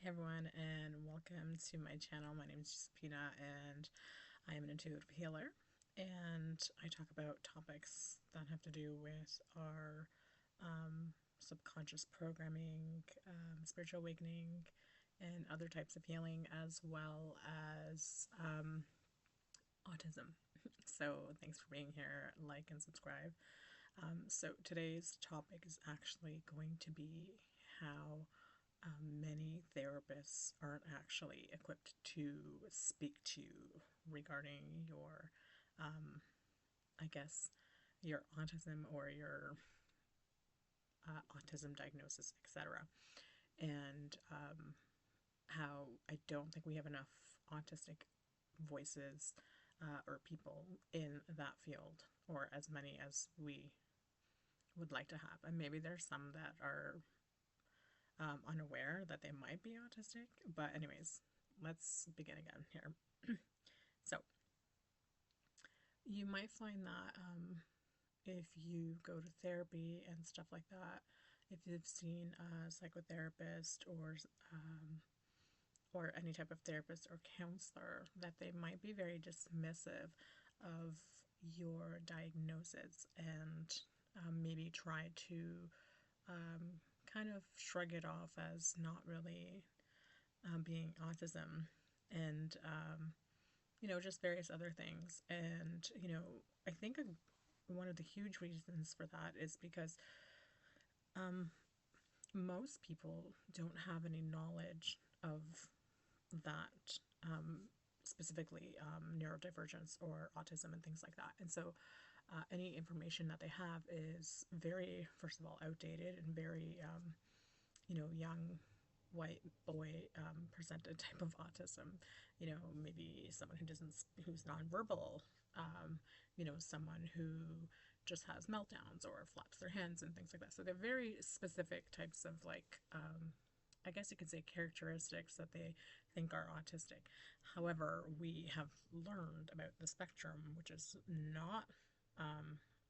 Hey everyone, and welcome to my channel. My name is Giusi, and I am an intuitive healer. And I talk about topics that have to do with our subconscious programming, spiritual awakening, and other types of healing, as well as autism. So, thanks for being here. Like and subscribe. So, today's topic is actually going to be how many therapists aren't actually equipped to speak to you regarding your, I guess, your autism or your autism diagnosis, etc. And how I don't think we have enough autistic voices or people in that field, or as many as we would like to have. And maybe there's some that are unaware that they might be autistic. But, anyways, let's begin again here. So, you might find that if you go to therapy and stuff like that, if you've seen a psychotherapist or any type of therapist or counselor, that they might be very dismissive of your diagnosis and maybe try to kind of shrug it off as not really being autism and just various other things. And I think one of the huge reasons for that is because most people don't have any knowledge of that, specifically neurodivergence or autism and things like that. And so any information that they have is very, first of all, outdated and very, young white boy presented type of autism. Maybe someone who's nonverbal, someone who just has meltdowns or flaps their hands and things like that. So they're very specific types of, like, I guess you could say, characteristics that they think are autistic. However, we have learned about the spectrum, which is not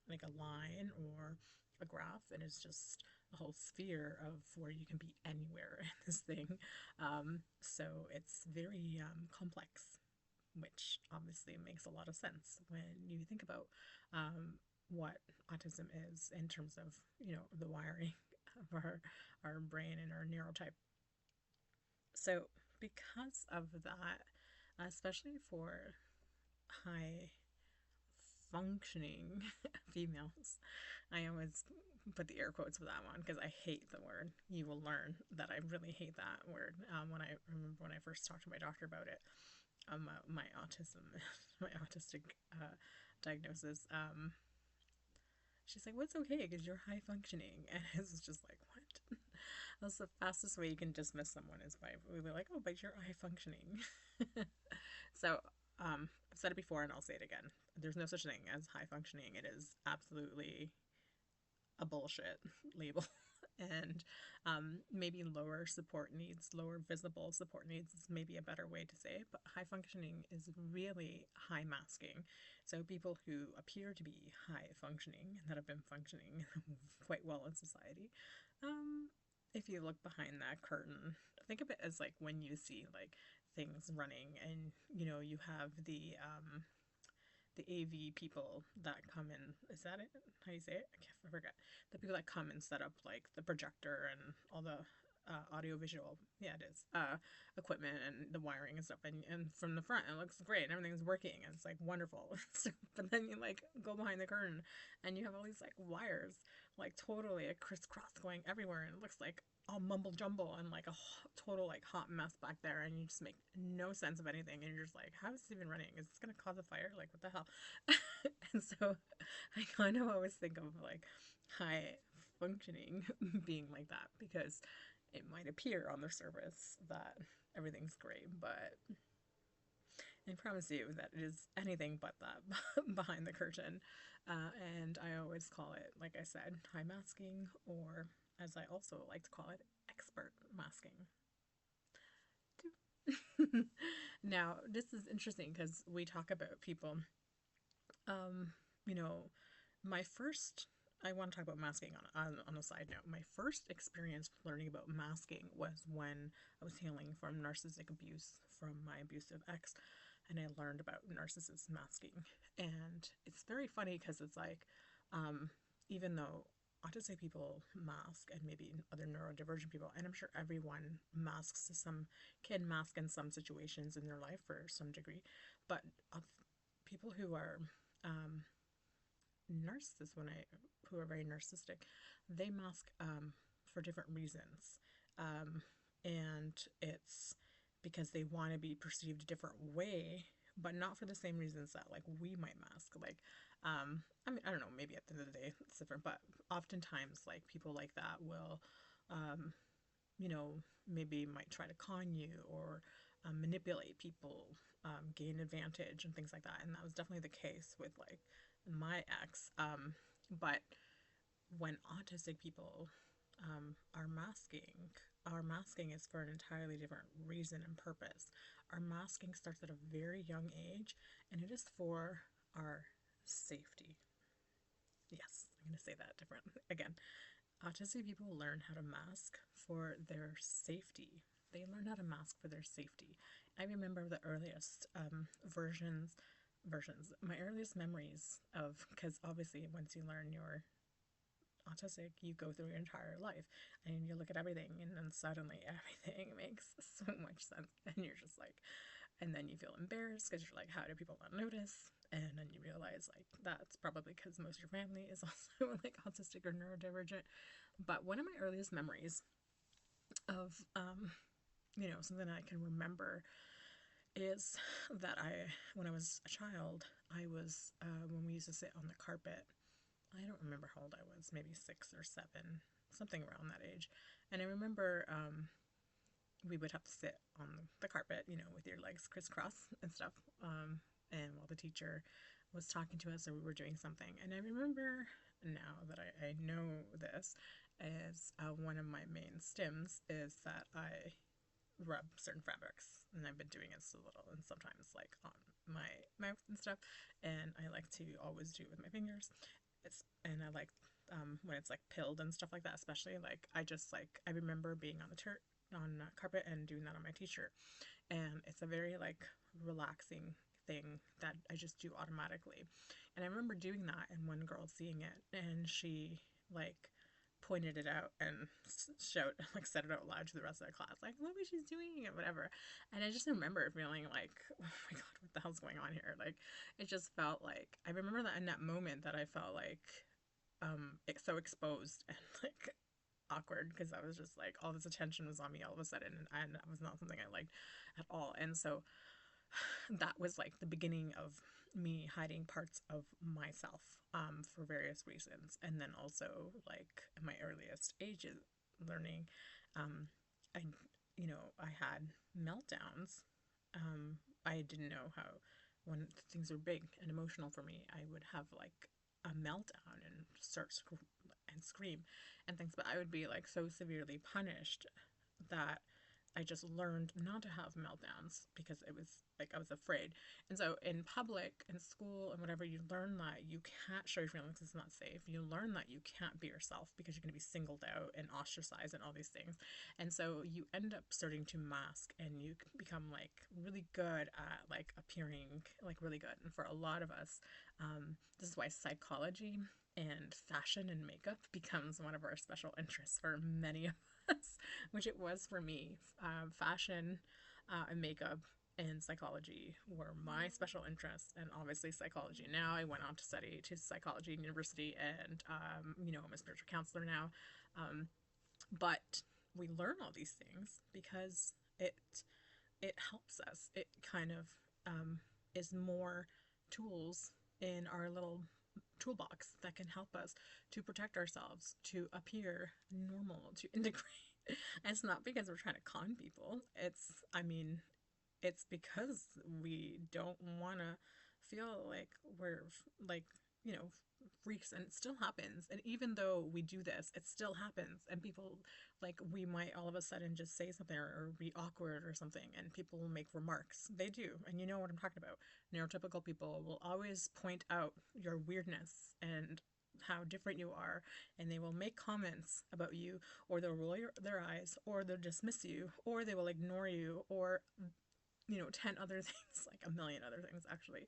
like a line or a graph, and it's just a whole sphere of where you can be anywhere in this thing. So it's very complex, which obviously makes a lot of sense when you think about what autism is in terms of the wiring of our brain and our neurotype. So because of that, especially for high functioning females, I always put the air quotes with that one because I hate the word. You will learn that I really hate that word. When I remember when I first talked to my doctor about it, my autism, my autistic diagnosis, she's like, "What's okay? Because you're high functioning," and it's just like, what? That's the fastest way you can dismiss someone is by really like, "Oh, but you're high functioning." So, I've said it before and I'll say it again. There's no such thing as high functioning. It is absolutely a bullshit label. And maybe lower support needs, lower visible support needs is maybe a better way to say it. But high functioning is really high masking. So people who appear to be high functioning and that have been functioning quite well in society, if you look behind that curtain, think of it as like when you see like things running and you have the AV people that come in. Is that it? How do you say it? I forget. The people that come and set up like the projector and all the audio visual, yeah, it is, equipment and the wiring and stuff. And from the front, it looks great and everything's working and it's like wonderful. But then you like go behind the curtain and you have all these like wires, like totally a crisscross going everywhere, and it looks like all mumble jumble and like a total like hot mess back there, and you just make no sense of anything, and you're just like, how is this even running? Is this gonna cause a fire? Like, what the hell? And so I kind of always think of like high functioning being like that, because it might appear on the surface that everything's great, but I promise you that it is anything but that behind the curtain. And I always call it, like I said, high masking, or as I also like to call it, expert masking. Now, this is interesting because we talk about people, um, you know, my first I want to talk about masking on a side note. My first experience learning about masking was when I was healing from narcissistic abuse from my abusive ex, and I learned about narcissist masking. And it's very funny because it's like, um, even though autistic people mask and maybe other neurodivergent people, and I'm sure everyone masks to some, can mask in some situations in their life for some degree, but people who are um, narcissists, who are very narcissistic, they mask for different reasons, um, and it's because they want to be perceived a different way, but not for the same reasons that like we might mask. Like, I mean, I don't know. Maybe at the end of the day it's different, but oftentimes like people like that will, um, you know, maybe might try to con you or manipulate people, gain advantage and things like that. And that was definitely the case with like my ex. But when autistic people our masking is for an entirely different reason and purpose. Our masking starts at a very young age, and it is for our safety. Yes, I'm going to say that different again. Autistic people learn how to mask for their safety. They learn how to mask for their safety. I remember the earliest my earliest memories of, because obviously once you learn you're autistic, you go through your entire life and you look at everything, and then suddenly everything makes so much sense. And you're just like, and then you feel embarrassed because you're like, how do people not notice? And then you realize like that's probably because most of your family is also like autistic or neurodivergent. But one of my earliest memories of something I can remember is that when I was a child, I was when we used to sit on the carpet. I don't remember how old I was, maybe 6 or 7, something around that age. And I remember we would have to sit on the carpet, with your legs crisscross and stuff. And while the teacher was talking to us or we were doing something. And I remember now that I know this, as one of my main stims is that I rub certain fabrics, and I've been doing it so little, and sometimes like on my mouth and stuff, and I like to always do it with my fingers. And I like when it's like pilled and stuff like that, especially like I remember being on the carpet and doing that on my t-shirt, and it's a very like relaxing thing that I just do automatically. And I remember doing that and one girl seeing it, and she like pointed it out and showed like said it out loud to the rest of the class, like, look what she's doing and whatever. And I just remember feeling like, oh my god, what the hell's going on here? Like, it just felt like, I remember that in that moment that I felt like so exposed and like awkward, because I was just like, all this attention was on me all of a sudden, and that was not something I liked at all. And so that was like the beginning of me hiding parts of myself, for various reasons. And then also like in my earliest ages learning, um, I I had meltdowns. I didn't know how, when things were big and emotional for me, I would have like a meltdown and and scream and things. But I would be like so severely punished that I just learned not to have meltdowns because it was like I was afraid. And so in public, in school, and whatever, you learn that you can't show your feelings, it's not safe. You learn that you can't be yourself because you're going to be singled out and ostracized and all these things. And so you end up starting to mask, and you become like really good at like appearing like really good. And for a lot of us, this is why psychology and fashion and makeup becomes one of our special interests for many of us, which it was for me. Fashion and makeup and psychology were my special interests, and obviously psychology. Now I went on to study to psychology in university, and I'm a spiritual counselor now. Um, but we learn all these things because it helps us. It kind of is more tools in our little toolbox that can help us to protect ourselves, to appear normal, to integrate. And it's not because we're trying to con people. It's because we don't want to feel like we're like, you know, freaks, and it still happens. And even though we do this, it still happens. And people, like, we might all of a sudden just say something or be awkward or something, and people will make remarks. They do. And you know what I'm talking about. Neurotypical people will always point out your weirdness and how different you are, and they will make comments about you, or they'll roll their eyes, or they'll dismiss you, or they will ignore you, or 10 other things, like a million other things actually.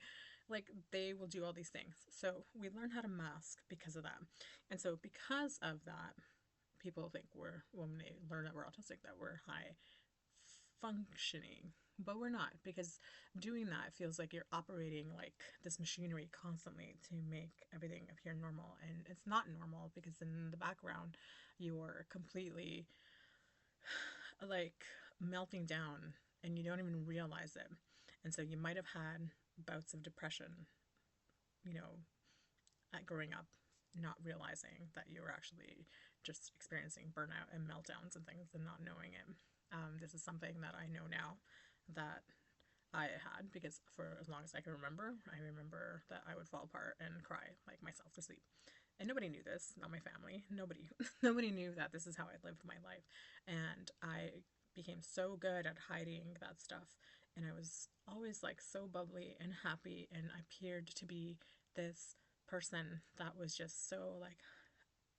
Like they will do all these things. So we learn how to mask because of that. And so because of that, people think when they learn that we're autistic, that we're high functioning, but we're not, because doing that feels like you're operating like this machinery constantly to make everything appear normal, and it's not normal because in the background you're completely like melting down and you don't even realize it. And so you might have had bouts of depression, you know, at growing up, not realizing that you were actually just experiencing burnout and meltdowns and things and not knowing it. This is something that I know now that I had, because for as long as I can remember, I remember that I would fall apart and cry like myself to sleep. And nobody knew this, not my family. Nobody, nobody knew that this is how I lived my life. And I became so good at hiding that stuff. And I was always like so bubbly and happy, and I appeared to be this person that was just so like,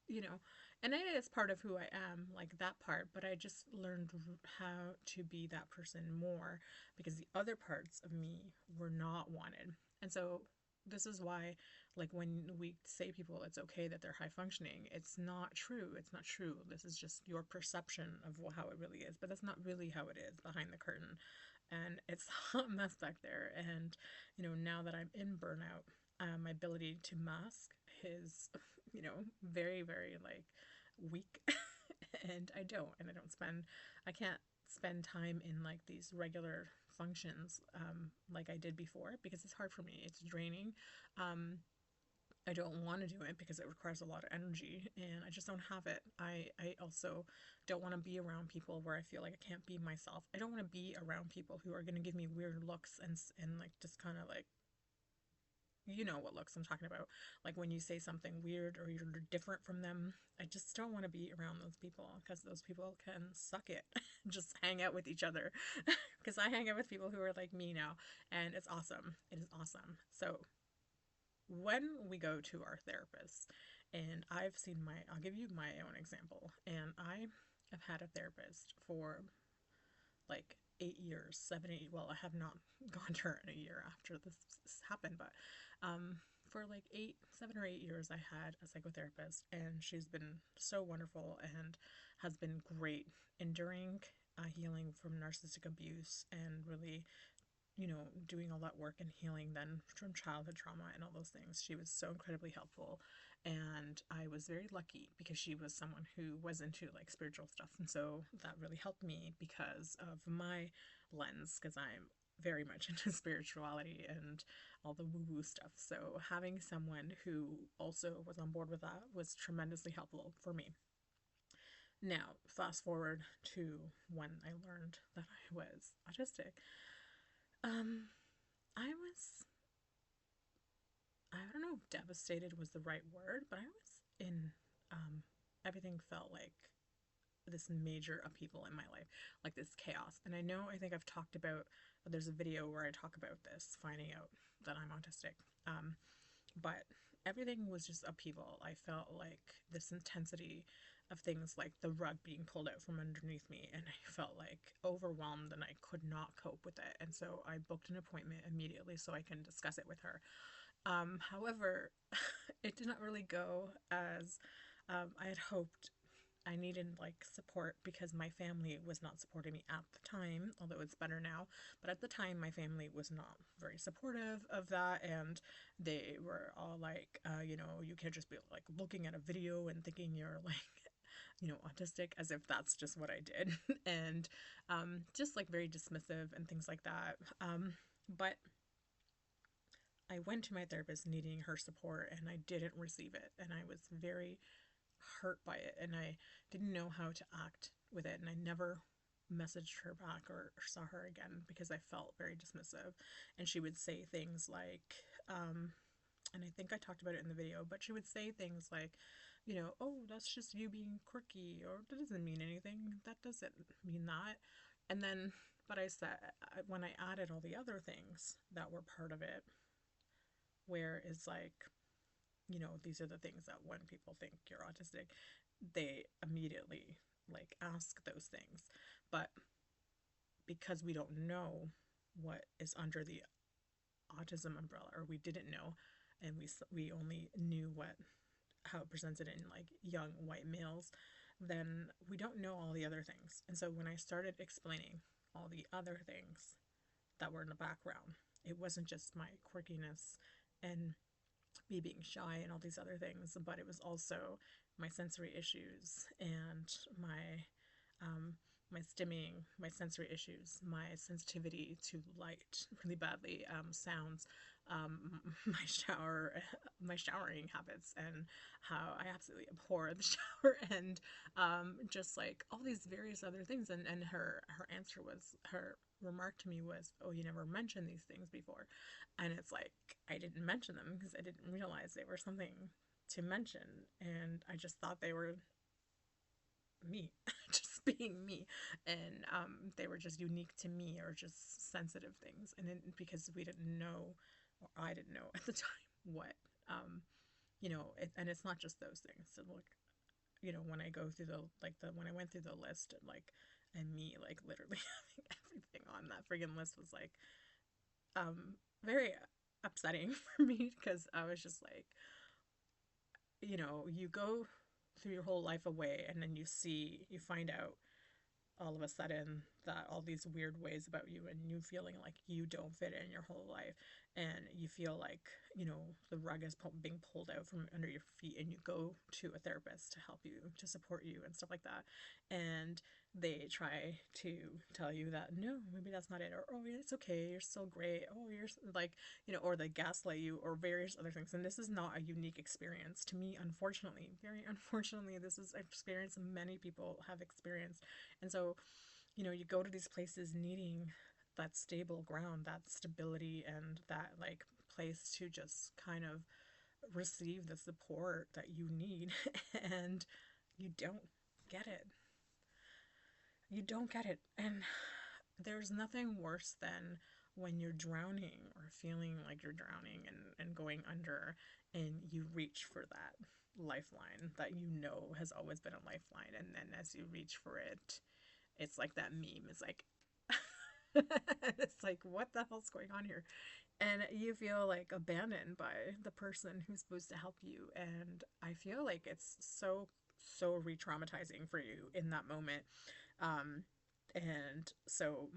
you know, and it is part of who I am, like that part, but I just learned how to be that person more because the other parts of me were not wanted. And so this is why, like, when we say people it's okay that they're high functioning, it's not true. It's not true. This is just your perception of how it really is, but that's not really how it is behind the curtain. And it's a hot mess back there. And, now that I'm in burnout, my ability to mask is, very, very like weak. And I can't spend time in like these regular functions like I did before, because it's hard for me. It's draining. Um, I don't want to do it because it requires a lot of energy and I just don't have it. I also don't want to be around people where I feel like I can't be myself. I don't want to be around people who are going to give me weird looks and like just kind of like, you know what looks I'm talking about. Like when you say something weird or you're different from them, I just don't want to be around those people because those people can suck it. Just hang out with each other. Because I hang out with people who are like me now, and it's awesome. It is awesome. So when we go to our therapist, and I'll give you my own example, and I have had a therapist for like 8 years, 7, 8. Well, I have not gone to her in a year after this happened, but for like 7 or 8 years, I had a psychotherapist, and she's been so wonderful and has been great enduring healing from narcissistic abuse and really doing all that work and healing then from childhood trauma and all those things. She was so incredibly helpful. And I was very lucky because she was someone who was into like spiritual stuff. And so that really helped me because of my lens, because I'm very much into spirituality and all the woo woo stuff. So having someone who also was on board with that was tremendously helpful for me. Now, fast forward to when I learned that I was autistic. Um, I was, I don't know if devastated was the right word, but I was in, everything felt like this major upheaval in my life, like this chaos. And I think I've talked about, there's a video where I talk about this, finding out that I'm autistic. But everything was just upheaval. I felt like this intensity of things like the rug being pulled out from underneath me, and I felt like overwhelmed and I could not cope with it. And so I booked an appointment immediately so I can discuss it with her. However, it did not really go as I had hoped. I needed like support because my family was not supporting me at the time, although it's better now. But at the time, my family was not very supportive of that, and they were all like, you can't just be like looking at a video and thinking you're like, autistic, as if that's just what I did, and just like very dismissive and things like that. But I went to my therapist needing her support, and I didn't receive it, and I was very hurt by it, and I didn't know how to act with it, and I never messaged her back or saw her again because I felt very dismissive. And she would say things like, and I think I talked about it in the video, but she would say things like, oh, that's just you being quirky, or that doesn't mean anything, that doesn't mean that. And then, but I said, when I added all the other things that were part of it, where it's like, these are the things that when people think you're autistic, they immediately like ask those things. But because we don't know what is under the autism umbrella, or we didn't know, and we only knew what how it presented in like young white males, then we don't know all the other things. And so when I started explaining all the other things that were in the background, it wasn't just my quirkiness and me being shy and all these other things, but it was also my sensory issues and um, my stimming, my sensory issues, my sensitivity to light really badly, sounds, my my showering habits, and how I absolutely abhor the shower, and just like all these various other things. And her answer was, her remark to me was, "Oh, you never mentioned these things before," and it's like I didn't mention them because I didn't realize they were something to mention, and I just thought they were me, just being me, and they were just unique to me or just sensitive things, and then because we didn't know, or I didn't know at the time what and it's not just those things. So look, when I go through the when I went through the list, and me like literally having everything on that friggin' list was like very upsetting for me, because I was just like, you go through your whole life away, and then you find out all of a sudden that all these weird ways about you, and you feeling like you don't fit in your whole life, and you feel like the rug is being pulled out from under your feet, and you go to a therapist to help you, to support you and stuff like that, and they try to tell you that no, maybe that's not it, or oh, it's okay, you're still great, oh, you're like, or they gaslight you, or various other things. And this is not a unique experience to me, unfortunately. Very unfortunately, this is an experience many people have experienced. And so, you go to these places needing that stable ground, that stability, and that like place to just kind of receive the support that you need, and you don't get it. You don't get it. And there's nothing worse than when you're drowning or feeling like you're drowning, and going under, and you reach for that lifeline that has always been a lifeline. And then as you reach for it, it's like that meme. It's like, it's like, what the hell's going on here? And you feel like abandoned by the person who's supposed to help you. And I feel like it's so re-traumatizing for you in that moment. Um, and so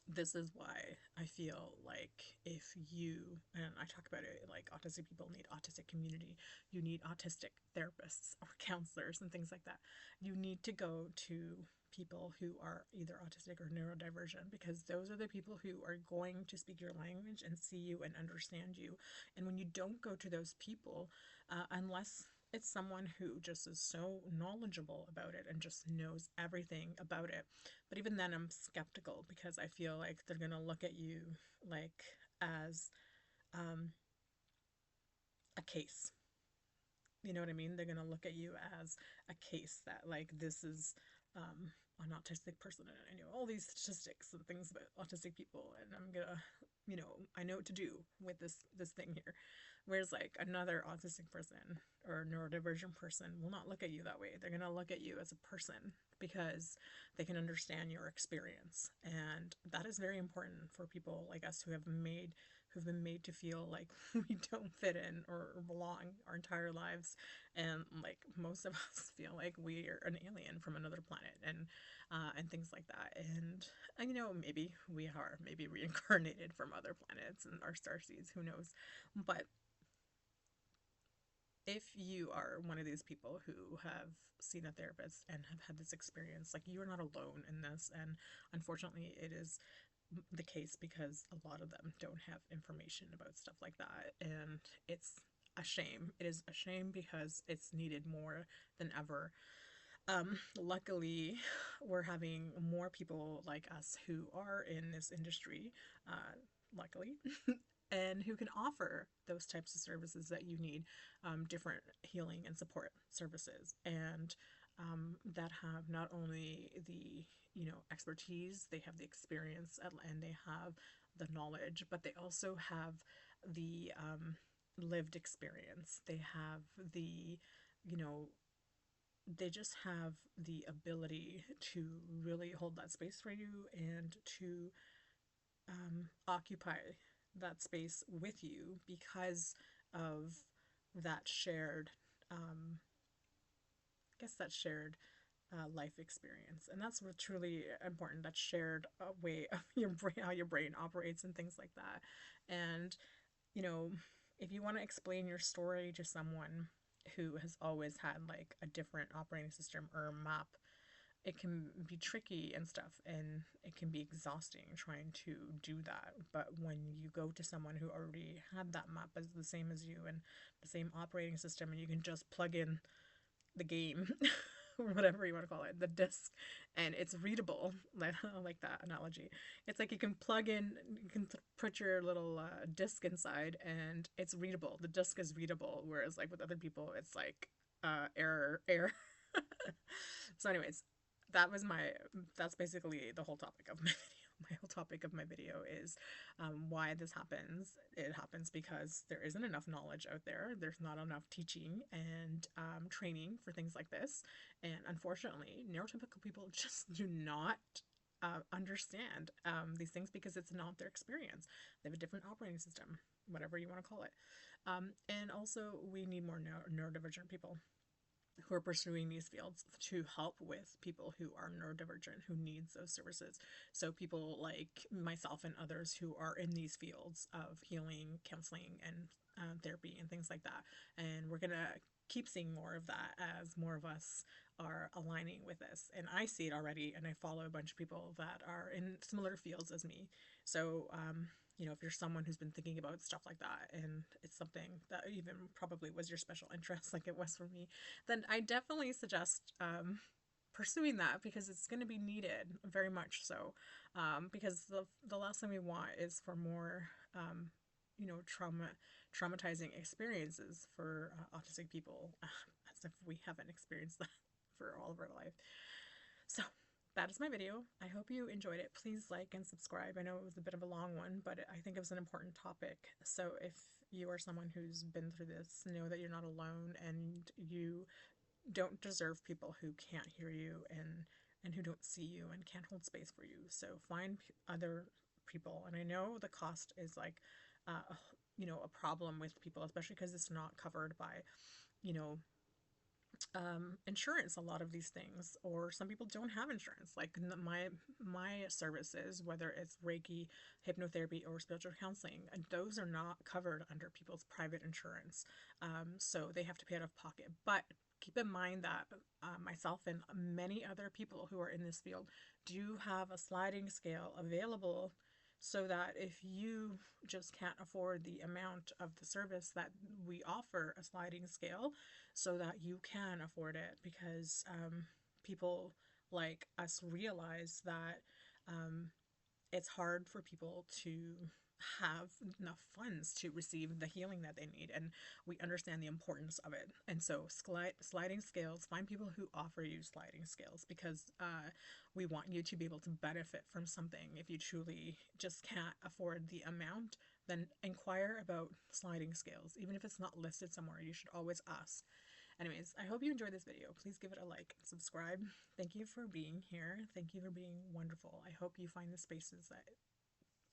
this is why I feel like, if you, and I talk about it, like autistic people need autistic community, you need autistic therapists or counselors and things like that. You need to go to people who are either autistic or neurodivergent, because those are the people who are going to speak your language and see you and understand you. And when you don't go to those people, unless it's someone who just is so knowledgeable about it and just knows everything about it. But even then, I'm skeptical, because I feel like they're going to look at you like as um, a case. You know what I mean? They're going to look at you as a case, that like this is an autistic person, and I know all these statistics and things about autistic people, and I'm gonna, I know what to do with this thing here. Whereas like another autistic person or neurodivergent person will not look at you that way. They're gonna look at you as a person, because they can understand your experience, and that is very important for people like us who've been made to feel like we don't fit in or belong our entire lives, and like most of us feel like we are an alien from another planet, and things like that. And maybe we are, maybe reincarnated from other planets and our star seeds, who knows. But if you are one of these people who have seen a therapist and have had this experience, like, you are not alone in this. And unfortunately, it is the case, because a lot of them don't have information about stuff like that. And it's a shame. It is a shame, because it's needed more than ever. Luckily, we're having more people like us who are in this industry, luckily, and who can offer those types of services that you need, different healing and support services, and that have not only the expertise, they have the experience, and they have the knowledge, but they also have the lived experience. They have the, you know, they just have the ability to really hold that space for you and to occupy that space with you because of that shared, I guess that shared life experience. And that's what truly important, that shared way of your brain, how your brain operates and things like that. And, you know, if you want to explain your story to someone who has always had like a different operating system or map, it can be tricky and stuff, and it can be exhausting trying to do that. But when you go to someone who already had that map as the same as you and the same operating system, and you can just plug in the game or whatever you want to call it, the disc, and it's readable. I like that analogy. It's like you can plug in, you can put your little disc inside, and it's readable. The disc is readable, whereas like with other people, it's like error. So, anyways, that was my. That's basically the whole topic of my video. My whole topic of my video is why this happens. It happens because there isn't enough knowledge out there. There's not enough teaching and training for things like this. And unfortunately, neurotypical people just do not understand these things because it's not their experience. They have a different operating system, whatever you want to call it. And also, we need more neurodivergent people who are pursuing these fields to help with people who are neurodivergent, who needs those services. So people like myself and others who are in these fields of healing, counseling, and therapy and things like that. And we're going to keep seeing more of that as more of us are aligning with this. And I see it already, and I follow a bunch of people that are in similar fields as me. So, if you're someone who's been thinking about stuff like that and it's something that even probably was your special interest, like it was for me, then I definitely suggest pursuing that because it's going to be needed very much so. Because the last thing we want is for more, traumatizing experiences for autistic people, as if we haven't experienced that for all of our life. So that is my video. I hope you enjoyed it. Please like and subscribe. I know it was a bit of a long one, but I think it was an important topic. So if you are someone who's been through this, know that you're not alone, and you don't deserve people who can't hear you and who don't see you and can't hold space for you. So find other people. And I know the cost is like, a problem with people, especially because it's not covered by, you know, insurance, a lot of these things, or some people don't have insurance. Like my services, whether it's Reiki, hypnotherapy, or spiritual counseling, those are not covered under people's private insurance, so they have to pay out of pocket. But keep in mind that myself and many other people who are in this field do have a sliding scale available, so that if you just can't afford the amount of the service, that we offer a sliding scale so that you can afford it, because people like us realize that it's hard for people to have enough funds to receive the healing that they need, and we understand the importance of it. And so sliding scales, find people who offer you sliding scales, because we want you to be able to benefit from something. If you truly just can't afford the amount, then inquire about sliding scales. Even if it's not listed somewhere, you should always ask. Anyways, I hope you enjoyed this video. Please give it a like and subscribe. Thank you for being here. Thank you for being wonderful. I hope you find the spaces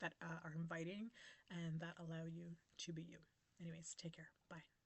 that are inviting and that allow you to be you. Anyways, take care. Bye.